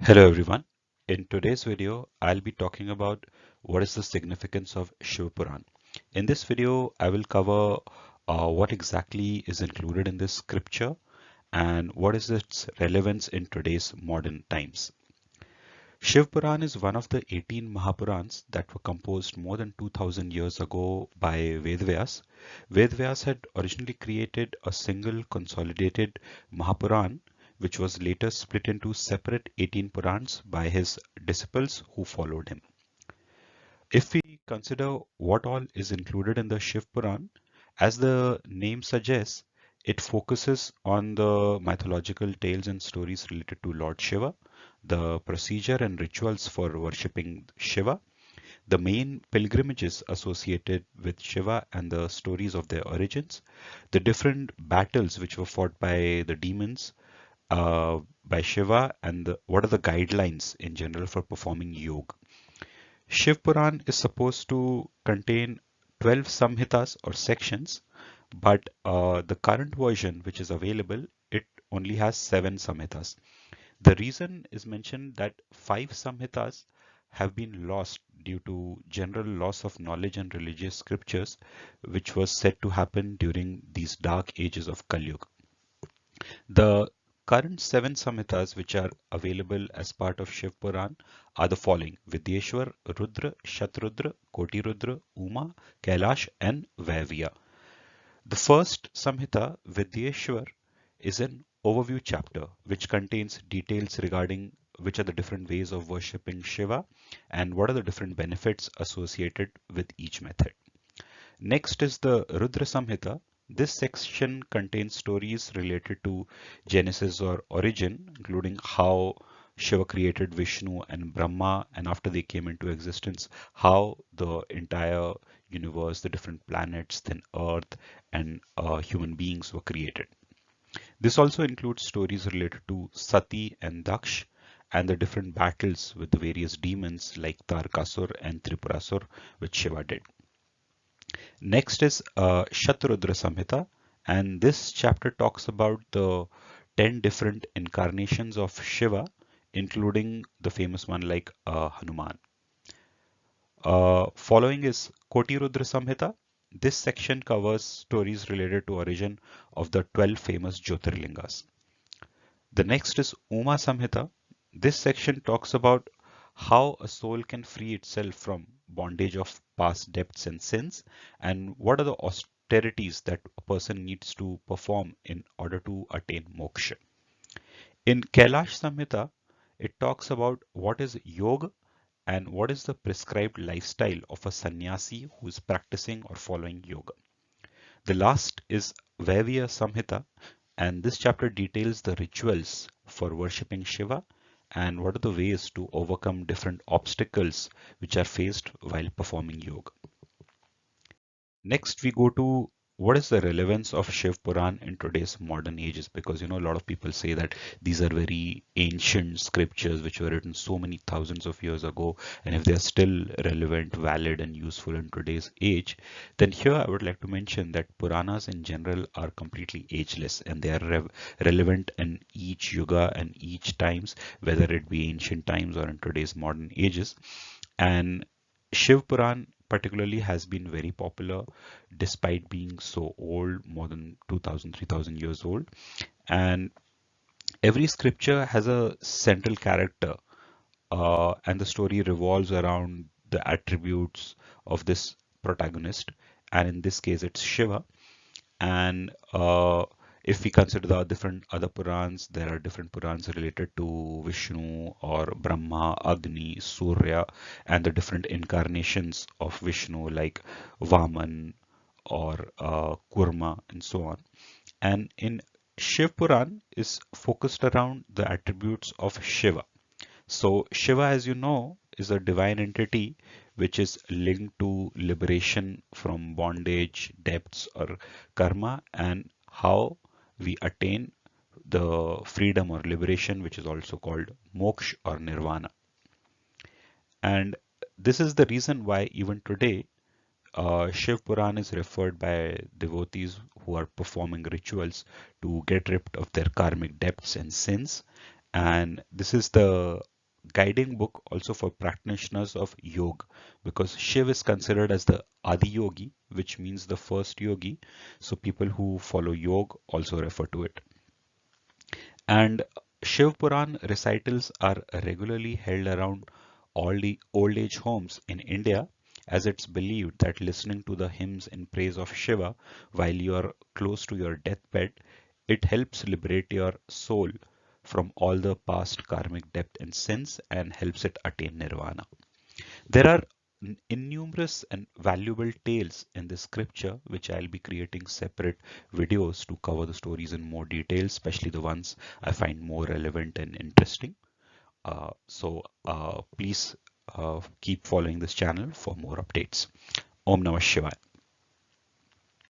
Hello everyone. In today's video, I'll be talking about what is the significance of Shiva Purana. In this video, I will cover what exactly is included in this scripture and what is its relevance in today's modern times. Shiva Purana is one of the 18 Mahapurans that were composed more than 2000 years ago by Vedvyas. Vedvyas had originally created a single consolidated Mahapuran which was later split into separate 18 Purans by his disciples who followed him. If we consider what all is included in the Shiv Puran, as the name suggests, it focuses on the mythological tales and stories related to Lord Shiva, the procedure and rituals for worshipping Shiva, the main pilgrimages associated with Shiva and the stories of their origins, the different battles which were fought by the demons, by Shiva, and what are the guidelines in general for performing yoga. Shiv Puran is supposed to contain 12 samhitas or sections, but the current version which is available, it only has 7 samhitas. The reason is mentioned that 5 samhitas have been lost due to general loss of knowledge and religious scriptures, which was said to happen during these dark ages of Kali Yuga. The current 7 samhitas which are available as part of Shiv Puran are the following: Vidyeshwar, Rudra, Shatrudra, Koti Rudra, Uma, Kailash, and Vaivya. The first Samhita, Vidyeshwar, is an overview chapter which contains details regarding which are the different ways of worshipping Shiva and what are the different benefits associated with each method. Next is the Rudra Samhita. This section contains stories related to Genesis or origin, including how Shiva created Vishnu and Brahma, and after they came into existence, how the entire universe, the different planets, then Earth, and human beings were created. This also includes stories related to Sati and Daksh and the different battles with the various demons like Tarkasur and Tripurasur, which Shiva did. Next is Shatrudra Samhita, and this chapter talks about the 10 different incarnations of Shiva, including the famous one like Hanuman. Following is Koti Rudra Samhita. This section covers stories related to origin of the 12 famous Jyotirlingas. The next is Uma Samhita. This section talks about how a soul can free itself from bondage of past debts and sins, and what are the austerities that a person needs to perform in order to attain moksha. In Kailash Samhita, it talks about what is yoga and what is the prescribed lifestyle of a sannyasi who is practicing or following yoga. The last is Vaivya Samhita, and this chapter details the rituals for worshipping Shiva and what are the ways to overcome different obstacles which are faced while performing yoga. Next, we go to what is the relevance of Shiv Puran in today's modern ages? Because a lot of people say that these are very ancient scriptures which were written so many thousands of years ago, and if they are still relevant, valid, and useful in today's age, then here I would like to mention that Puranas in general are completely ageless and they are relevant in each yuga and each times, whether it be ancient times or in today's modern ages. And Shiv Puran particularly has been very popular despite being so old, more than 2000, 3000 years old. And every scripture has a central character, and the story revolves around the attributes of this protagonist. And in this case, it's Shiva. And if we consider the different other Purans, there are different Purans related to Vishnu or Brahma, Agni, Surya, and the different incarnations of Vishnu like Vaman or Kurma and so on. And in Shiv Puran is focused around the attributes of Shiva. So Shiva, as you know, is a divine entity which is linked to liberation from bondage, debts, or karma, and how we attain the freedom or liberation, which is also called moksha or nirvana. And this is the reason why even today Shiv Puran is referred by devotees who are performing rituals to get rid of their karmic debts and sins. And this is the guiding book also for practitioners of yoga, because Shiv is considered as the Adi Yogi, which means the first yogi. So people who follow yoga also refer to it. And Shiv Puran recitals are regularly held around all the old age homes in India, as it's believed that listening to the hymns in praise of Shiva while you are close to your deathbed, it helps liberate your soul from all the past karmic debt and sins and helps it attain nirvana. There are innumerous and valuable tales in this scripture, which I'll be creating separate videos to cover the stories in more detail, especially the ones I find more relevant and interesting. Please keep following this channel for more updates. Om Namah Shivaya.